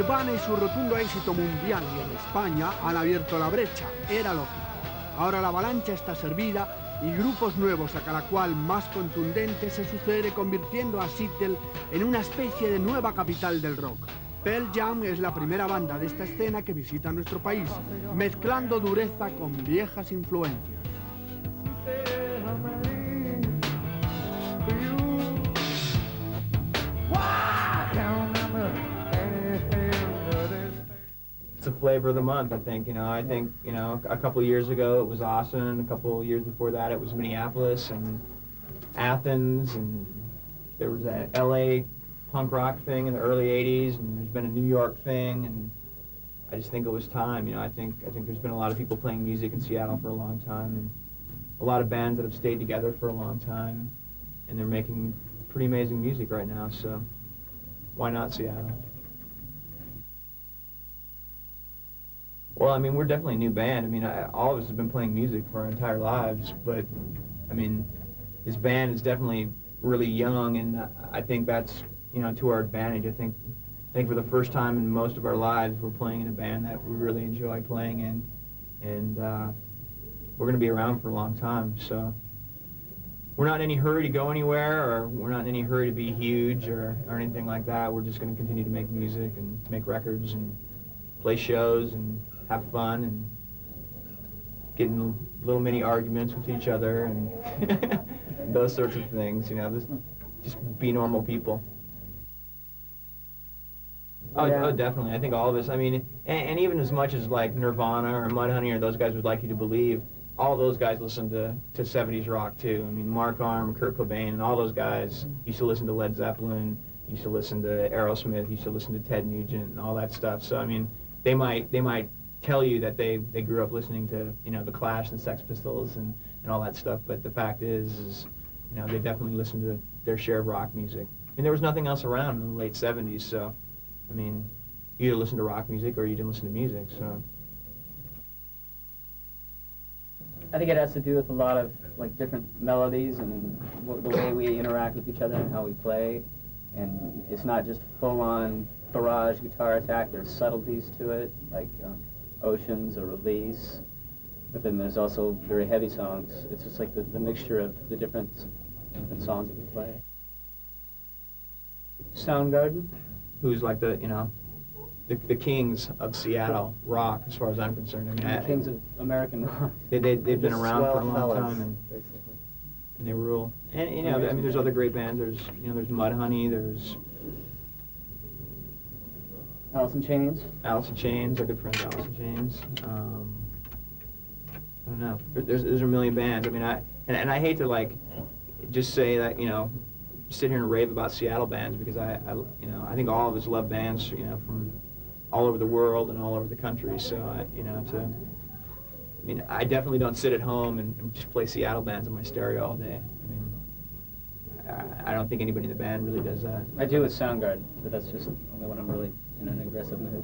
Nirvana y su rotundo éxito mundial y en España han abierto la brecha, era lógico. Ahora la avalancha está servida y grupos nuevos a cada cual más contundente se sucede, convirtiendo a Seattle en una especie de nueva capital del rock. Pearl Jam es la primera banda de esta escena que visita nuestro país, mezclando dureza con viejas influencias. It's a flavor of the month, I think. I think, a couple of years ago it was Austin, a couple of years before that it was Minneapolis and Athens, and there was a LA punk rock thing in the early 80s, and there's been a New York thing, and I just think it was time. I think there's been a lot of people playing music in Seattle for a long time, and a lot of bands that have stayed together for a long time, and they're making pretty amazing music right now, so why not Seattle? Well, I mean, we're definitely a new band. I mean, all of us have been playing music for our entire lives, but, I mean, this band is definitely really young, and I think that's, to our advantage. I think for the first time in most of our lives, we're playing in a band that we really enjoy playing in, and we're going to be around for a long time, so we're not in any hurry to go anywhere, or we're not in any hurry to be huge or anything like that. We're just going to continue to make music and make records and play shows and have fun and get in little mini arguments with each other and those sorts of things, just be normal people. Oh, yeah. Oh, definitely. I think all of us, I mean, and even as much as like Nirvana or Mudhoney or those guys would like you to believe, all those guys listen to 70s rock too. I mean, Mark Arm, Kurt Cobain, and all those guys used to listen to Led Zeppelin, used to listen to Aerosmith, used to listen to Ted Nugent and all that stuff. So, I mean, they might tell you that they grew up listening to, the Clash and Sex Pistols and all that stuff, but the fact is they definitely listened to their share of rock music. And there was nothing else around in the late 70s, so, I mean, you either listened to rock music or you didn't listen to music, so. I think it has to do with a lot of, different melodies and the way we interact with each other and how we play. And it's not just full-on barrage guitar attack, there's subtleties to it, like Oceans or Release. But then there's also very heavy songs. It's just like the mixture of the different songs that we play. Soundgarden. Who's like the the kings of Seattle rock, as far as I'm concerned. I mean, The kings of American rock. They've been around for a long fellas, time, and basically. they rule. And I mean, there's other great bands. There's Mudhoney. There's Alice in Chains. Alice in Chains. Our good friends Alice in Chains. I don't know. There's a million bands. I mean, I hate to just say that sit here and rave about Seattle bands, because I think all of us love bands from all over the world and all over the country. So I definitely don't sit at home and just play Seattle bands on my stereo all day. I mean, I don't think anybody in the band really does that. I do with Soundgarden, but that's just only when I'm really in an aggressive mood.